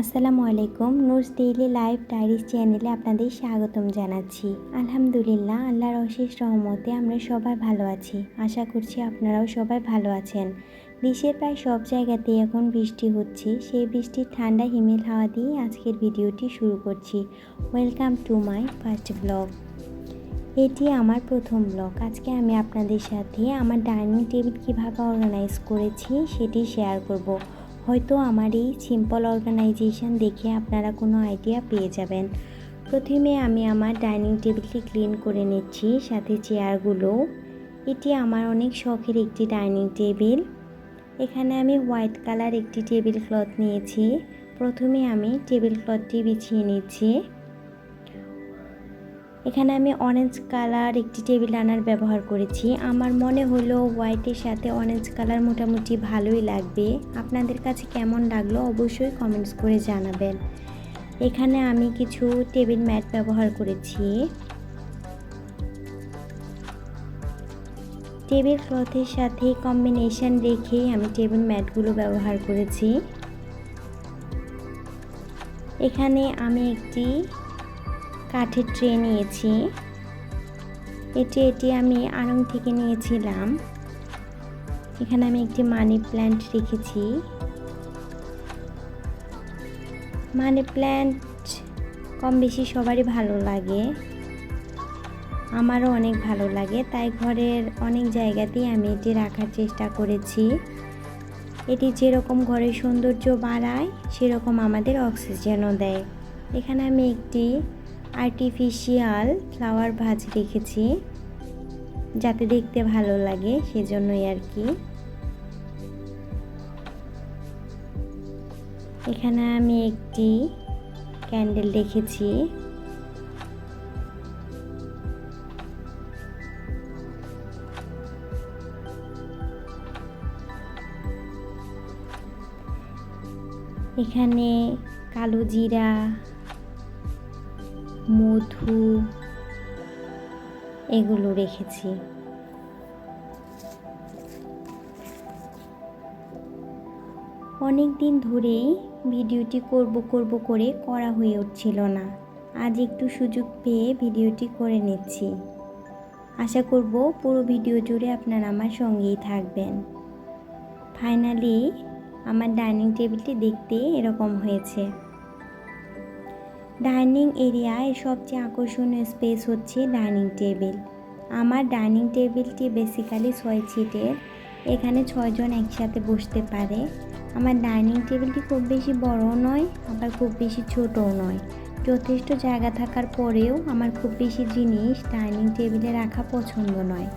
আসসালামু আলাইকুম। Noor's daily life diaries চ্যানেলে আপনাদের স্বাগতম জানাচ্ছি। আলহামদুলিল্লাহ, আল্লাহর অশেষ রহমতে আমরা সবাই ভালো আছি। আশা করছি আপনারাও সবাই ভালো আছেন। দেশের প্রায় সব জায়গাতেই এখন বৃষ্টি হচ্ছে। সেই বৃষ্টির ঠান্ডা হিমেল হাওয়া দিয়ে আজকের ভিডিওটি শুরু করছি। Welcome to my first blog. এটি আমার প্রথম ব্লগ। আজকে আমি আপনাদের সাথে আমার ডাইনিং টেবিল কীভাবে অর্গানাইজ করেছি সেটি শেয়ার করব। হয়তো আমার এই সিম্পল অর্গানাইজেশন দেখে আপনারা কোনো আইডিয়া পেয়ে যাবেন। প্রথমে আমি আমার ডাইনিং টেবিলটি ক্লিন করে নিচ্ছি, সাথে চেয়ারগুলো। এটি আমার অনেক শখের একটি ডাইনিং টেবিল। এখানে আমি হোয়াইট কালার একটি টেবিল ক্লথ নিয়েছি। প্রথমে আমি টেবিল ক্লথটি বিছিয়ে নিচ্ছি। এখানে আমি অরেঞ্জ কালার একটি টেবিল রানার ব্যবহার করেছি। আমার মনে হলো হোয়াইটের সাথে অরেঞ্জ কালার মোটামুটি ভালোই লাগবে। আপনাদের কাছে কেমন লাগলো অবশ্যই কমেন্টস করে জানাবেন। এখানে আমি কিছু টেবিল ম্যাট ব্যবহার করেছি। টেবিল ক্লথের সাথে কম্বিনেশন রেখেই আমি টেবিল ম্যাটগুলো ব্যবহার করেছি। এখানে আমি একটি কাঠের ট্রে নিয়েছি। এটি আমি আড়ং থেকে নিয়েছিলাম। এখানে আমি একটি মানি প্ল্যান্ট রেখেছি। মানি প্ল্যান্ট কম বেশি সবারই ভালো লাগে, আমারও অনেক ভালো লাগে, তাই ঘরের অনেক জায়গাতেই আমি এটি রাখার চেষ্টা করেছি। এটি যেরকম ঘরের সৌন্দর্য বাড়ায় সেরকম আমাদের অক্সিজেনও দেয়। এখানে আমি একটি আর্টিফিশিয়াল ফ্লাওয়ার ভাজ রেখেছি, যাতে দেখতে ভালো লাগে সেজন্যই আর কি। এখানে আমি একটি ক্যান্ডেল রেখেছি। এখানে কালো জিরা, মধু এগুলো রেখেছি। অনেক দিন ধরেই ভিডিওটি করব করে করা হয়ে উঠছিল না। আজ একটু সুযোগ পেয়ে ভিডিওটি করে নিচ্ছি। আশা করব পুরো ভিডিও জুড়ে আপনারা আমার সঙ্গেই থাকবেন। ফাইনালি আমার ডাইনিং টেবিলটি দেখতে এরকম হয়েছে। ডাইনিং এরিয়ায় সবচেয়ে আকর্ষণীয় স্পেস হচ্ছে ডাইনিং টেবিল। আমার ডাইনিং টেবিলটি বেসিক্যালি 6 সিটের। এখানে 6 জন একসাথে বসতে পারে। আমার ডাইনিং টেবিলটি খুব বেশি বড়ও নয়, আবার খুব বেশি ছোটও নয়। যথেষ্ট জায়গা থাকার পরেও আমার খুব বেশি জিনিস ডাইনিং টেবিলে রাখা পছন্দ নয়।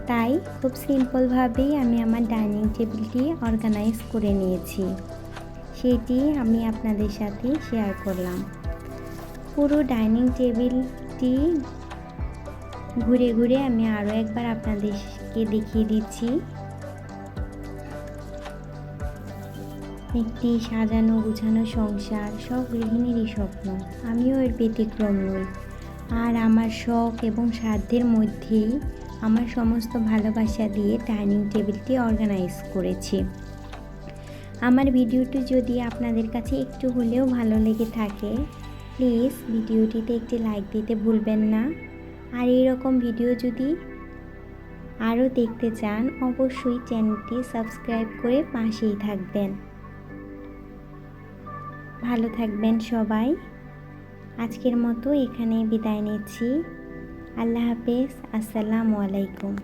তাই খুব সিম্পলভাবেই আমি আমার ডাইনিং টেবিলটি অর্গানাইজ করে নিয়েছি। সেটি আমি আপনাদের সাথে শেয়ার করলাম। পুরো ডাইনিং টেবিলটি ঘুরে ঘুরে আমি আরও একবার আপনাদেরকে দেখিয়ে দিচ্ছি। একটি সাজানো গুছানো সংসার সব গৃহিণীরই স্বপ্ন, আমিও এর ব্যতিক্রম নই। আর আমার শখ এবং সাধ্যের মধ্যেই আমার সমস্ত ভালোবাসা দিয়ে ডাইনিং টেবিলটি অর্গানাইজ করেছি। আমার ভিডিওটি যদি আপনাদের কাছে একটু হলেও ভালো লেগে থাকে, প্লিজ ভিডিওটিতে একটি লাইক দিতে ভুলবেন না। আর এইরকম ভিডিও যদি আরও দেখতে চান অবশ্যই চ্যানেলটি সাবস্ক্রাইব করে পাশেই থাকবেন। ভালো থাকবেন সবাই। আজকের মতো এখানে বিদায় নিচ্ছি। আল্লাহ হাফেজ। আসসালামু আলাইকুম।